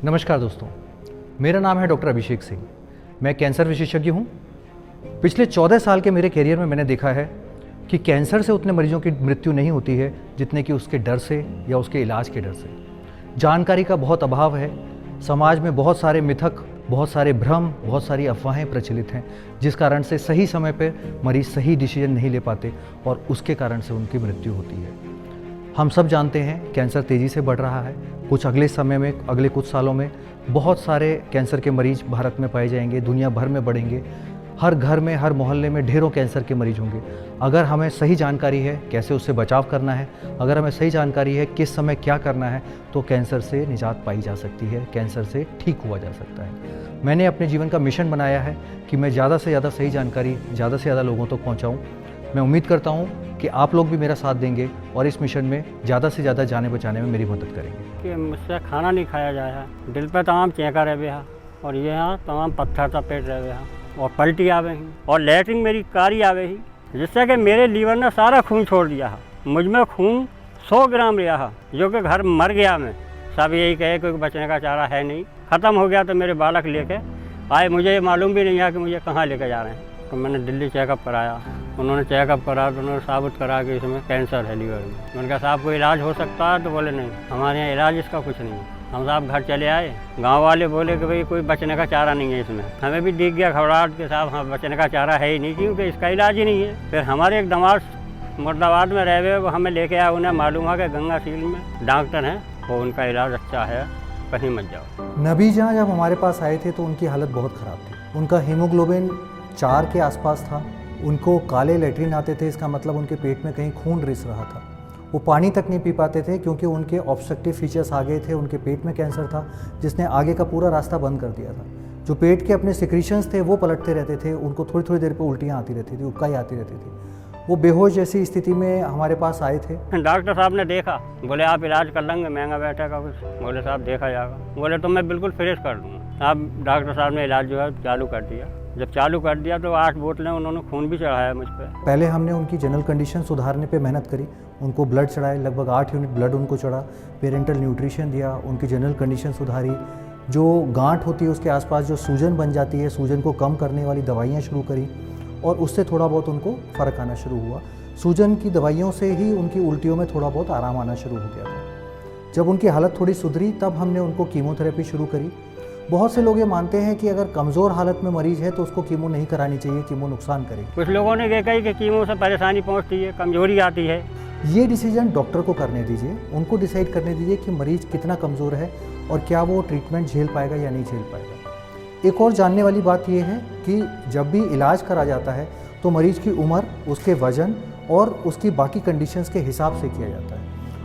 नमस्कार दोस्तों, मेरा नाम है डॉक्टर अभिषेक सिंह। मैं कैंसर विशेषज्ञ हूँ। पिछले 14 साल के मेरे करियर में मैंने देखा है कि कैंसर से उतने मरीजों की मृत्यु नहीं होती है जितने कि उसके डर से या उसके इलाज के डर से। जानकारी का बहुत अभाव है। समाज में बहुत सारे मिथक, बहुत सारे भ्रम, बहुत सारी अफवाहें प्रचलित हैं, जिस कारण से सही समय पर मरीज सही डिसीजन नहीं ले पाते और उसके कारण से उनकी मृत्यु होती है। हम सब जानते हैं कैंसर तेज़ी से बढ़ रहा है। कुछ अगले समय में, अगले कुछ सालों में बहुत सारे कैंसर के मरीज भारत में पाए जाएंगे, दुनिया भर में बढ़ेंगे। हर घर में, हर मोहल्ले में ढेरों कैंसर के मरीज होंगे। अगर हमें सही जानकारी है कैसे उससे बचाव करना है, अगर हमें सही जानकारी है किस समय क्या करना है, तो कैंसर से निजात पाई जा सकती है, कैंसर से ठीक हुआ जा सकता है। मैंने अपने जीवन का मिशन बनाया है कि मैं ज़्यादा से ज़्यादा सही जानकारी ज़्यादा से ज़्यादा लोगों तक पहुँचाऊँ। मैं उम्मीद करता हूँ कि आप लोग भी मेरा साथ देंगे और इस मिशन में ज़्यादा से ज़्यादा जाने बचाने में मेरी मदद करेंगे। कि मुझसे खाना नहीं खाया जाया, दिल पे तमाम चेका रहे हैं और ये यहाँ तमाम पत्थर सा पेट रहे हैं और पलटी आ गई और लैट्रिन मेरी कारी आ गई, जिससे कि मेरे लीवर ने सारा खून छोड़ दिया है। मुझ में खून 100 ग्राम रहा है, जो कि घर मर गया। मैं सब यही कहे कोई बचने का चारा है नहीं, ख़त्म हो गया। तो मेरे बालक लेके आए, मुझे ये मालूम भी नहीं है कि मुझे कहाँ लेके जा रहे हैं। तो मैंने दिल्ली चेकअप कराया, उन्होंने चेकअप करा तो उन्होंने साबित करा कि इसमें कैंसर है लीवर में। मैंने कहा साहब कोई इलाज हो सकता है? तो बोले नहीं, हमारे यहाँ इलाज इसका कुछ नहीं है। हम साहब घर चले आए, गांव वाले बोले कि भाई कोई बचने का चारा नहीं है इसमें। हमें भी दिख गया घबराहट के साहब, हाँ बचने का चारा है ही नहीं, क्योंकि इसका इलाज ही नहीं है। फिर हमारे एक दमाद मुर्दाबाद में रह हुए, वो हमें लेके आए। उन्हें मालूम है कि गंगासील में डॉक्टर हैं, वो उनका इलाज अच्छा है, कहीं मत जाओ। नबी जहाँ जब हमारे पास आए थे तो उनकी हालत बहुत ख़राब थी। उनका हीमोग्लोबिन 4 के आसपास था। उनको काले लेटरिन आते थे, इसका मतलब उनके पेट में कहीं खून रिस रहा था। वो पानी तक नहीं पी पाते थे क्योंकि उनके ऑब्स्ट्रक्टिव फीचर्स आ गए थे। उनके पेट में कैंसर था जिसने आगे का पूरा रास्ता बंद कर दिया था। जो पेट के अपने सिक्रीशंस थे वो पलटते रहते थे। उनको थोड़ी थोड़ी देर पर उल्टियाँ आती रहती थी, उबकाई आती रहती थी। वो बेहोश जैसी स्थिति में हमारे पास आए थे। डॉक्टर साहब ने देखा, बोले आप इलाज कर लेंगे, महंगा बैठेगा कुछ। बोले साहब देखा जाएगा। बोले तो मैं बिल्कुल फ्रेश कर दूँगा। अब डॉक्टर साहब ने इलाज जो है चालू कर दिया। जब चालू कर दिया तो 8 बोतलें उन्होंने खून भी चढ़ाया मुझ पर। पहले हमने उनकी जनरल कंडीशन सुधारने पे मेहनत करी। उनको ब्लड चढ़ाए, लगभग 8 यूनिट ब्लड उनको चढ़ा। पेरेंटल न्यूट्रिशन दिया, उनकी जनरल कंडीशन सुधारी। जो गांठ होती है उसके आसपास जो सूजन बन जाती है, सूजन को कम करने वाली दवाइयाँ शुरू करी और उससे थोड़ा बहुत उनको फ़र्क आना शुरू हुआ। सूजन की दवाइयों से ही उनकी उल्टियों में थोड़ा बहुत आराम आना शुरू हो गया था। जब उनकी हालत थोड़ी सुधरी तब हमने उनको कीमोथेरेपी शुरू करी। बहुत से लोग ये मानते हैं कि अगर कमज़ोर हालत में मरीज़ है तो उसको कीमो नहीं करानी चाहिए, कीमो नुकसान करेगी। कुछ लोगों ने देखा ही कि कीमो से परेशानी पहुंचती है, कमजोरी आती है। ये डिसीजन डॉक्टर को करने दीजिए, उनको डिसाइड करने दीजिए कि मरीज़ कितना कमज़ोर है और क्या वो ट्रीटमेंट झेल पाएगा या नहीं झेल पाएगा। एक और जानने वाली बात यह है कि जब भी इलाज करा जाता है तो मरीज़ की उम्र, उसके वज़न और उसकी बाकी कंडीशंस के हिसाब से किया जाता है।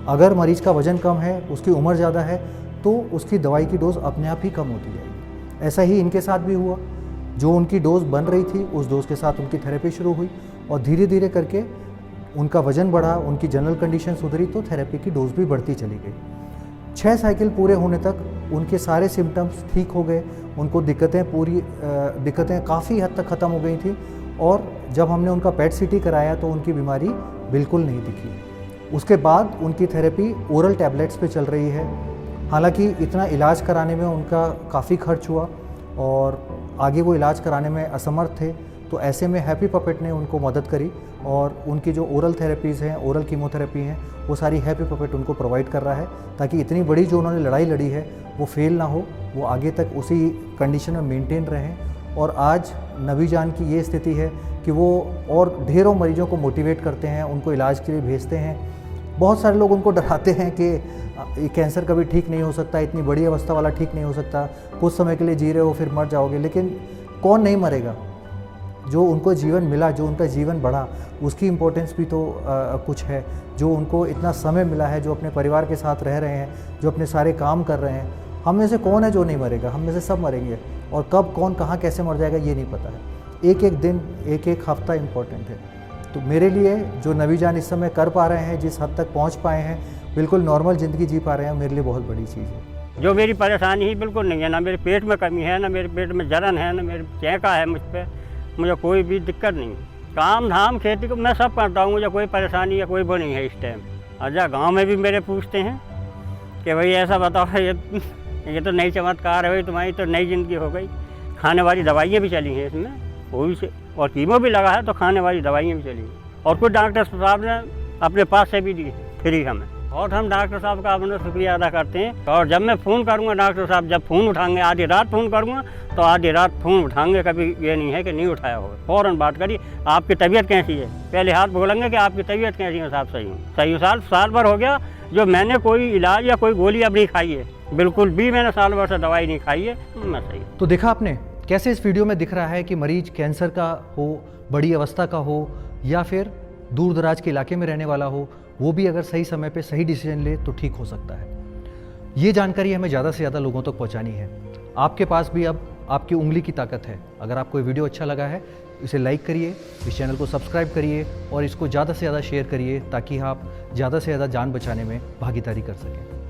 अगर मरीज़ का वज़न कम है, उसकी उम्र ज़्यादा है, तो उसकी दवाई की डोज़ अपने आप ही कम होती जाएगी। ऐसा ही इनके साथ भी हुआ। जो उनकी डोज़ बन रही थी उस डोज़ के साथ उनकी थेरेपी शुरू हुई और धीरे धीरे करके उनका वज़न बढ़ा, उनकी जनरल कंडीशन सुधरी तो थेरेपी की डोज़ भी बढ़ती चली गई। 6 साइकिल पूरे होने तक उनके सारे सिम्टम्स ठीक हो गए। उनको दिक्कतें काफ़ी हद तक ख़त्म हो गई थी और जब हमने उनका पेट सीटी कराया तो उनकी बीमारी बिल्कुल नहीं दिखी। उसके बाद उनकी थेरेपी ओरल टैबलेट्स पे चल रही है। हालांकि इतना इलाज कराने में उनका काफ़ी खर्च हुआ और आगे वो इलाज कराने में असमर्थ थे, तो ऐसे में हैप्पी पपेट ने उनको मदद करी और उनकी जो ओरल थेरेपीज़ हैं, ओरल कीमोथेरेपी हैं, वो सारी हैप्पी पपेट उनको प्रोवाइड कर रहा है ताकि इतनी बड़ी जो उन्होंने लड़ाई लड़ी है वो फेल ना हो, वो आगे तक उसी कंडीशन में मेंटेन रहें। और आज नबी जान की ये स्थिति है कि वो और ढेरों मरीजों को मोटिवेट करते हैं, उनको इलाज के लिए भेजते हैं। बहुत सारे लोग उनको डराते हैं कि कैंसर कभी ठीक नहीं हो सकता, इतनी बड़ी अवस्था वाला ठीक नहीं हो सकता, कुछ समय के लिए जी रहे हो फिर मर जाओगे। लेकिन कौन नहीं मरेगा? जो उनको जीवन मिला, जो उनका जीवन बढ़ा, उसकी इम्पोर्टेंस भी तो कुछ है। जो उनको इतना समय मिला है, जो अपने परिवार के साथ रह रहे हैं, जो अपने सारे काम कर रहे हैं। हम में से कौन है जो नहीं मरेगा? हम में से सब मरेंगे और कब कौन कहाँ कैसे मर जाएगा ये नहीं पता है। एक एक दिन, एक एक हफ्ता इम्पोर्टेंट है। तो मेरे लिए जो नबी जान इस समय कर पा रहे हैं, जिस हद तक पहुंच पाए हैं, बिल्कुल नॉर्मल ज़िंदगी जी पा रहे हैं, मेरे लिए बहुत बड़ी चीज़ है। जो मेरी परेशानी ही बिल्कुल नहीं है, ना मेरे पेट में कमी है, ना मेरे पेट में जलन है, ना मेरे चेका है मुझ पर। मुझे कोई भी दिक्कत नहीं है। काम धाम खेती को मैं सब करता हूँ, मुझे कोई परेशानी या कोई वो नहीं है इस टाइम। अच्छा, गाँव में भी मेरे पूछते हैं कि भाई ऐसा बताओ, ये ये तो नई चमत्कार है भाई, तुम्हारी तो नई ज़िंदगी हो गई। खाने वाली दवाइयाँ भी चली हैं इसमें, वो भी से, और कीमो भी लगा है तो खाने वाली दवाइयाँ भी चली हैं, और कुछ डॉक्टर साहब ने अपने पास से भी दी फ्री हमें। और हम डॉक्टर साहब का अपना शुक्रिया अदा करते हैं। और जब मैं फ़ोन करूँगा डॉक्टर साहब, जब फ़ोन उठाएंगे, आधी रात फ़ोन करूँगा तो आधी रात फ़ोन उठाएंगे, कभी ये नहीं है कि नहीं उठाया होगा। फ़ौरन बात करिए, आपकी तबीयत कैसी है, पहले हाथ बोलेंगे कि आपकी तबीयत कैसी है साहब, सही हूँ, सही हूँ। साल भर हो गया जो मैंने कोई इलाज या कोई गोली अब नहीं खाई है, बिल्कुल भी मैंने साल भर से दवाई नहीं खाई है, मैं सही हूँ। तो देखा आपने कैसे इस वीडियो में दिख रहा है कि मरीज कैंसर का हो, बड़ी अवस्था का हो, या फिर दूर दराज के इलाके में रहने वाला हो, वो भी अगर सही समय पे सही डिसीजन ले तो ठीक हो सकता है। ये जानकारी हमें ज़्यादा से ज़्यादा लोगों तक पहुंचानी है। आपके पास भी अब आपकी उंगली की ताकत है। अगर आपको ये वीडियो अच्छा लगा है, इसे लाइक करिए, इस चैनल को सब्सक्राइब करिए और इसको ज़्यादा से ज़्यादा शेयर करिए, ताकि आप ज़्यादा से ज़्यादा जान बचाने में भागीदारी कर सकें।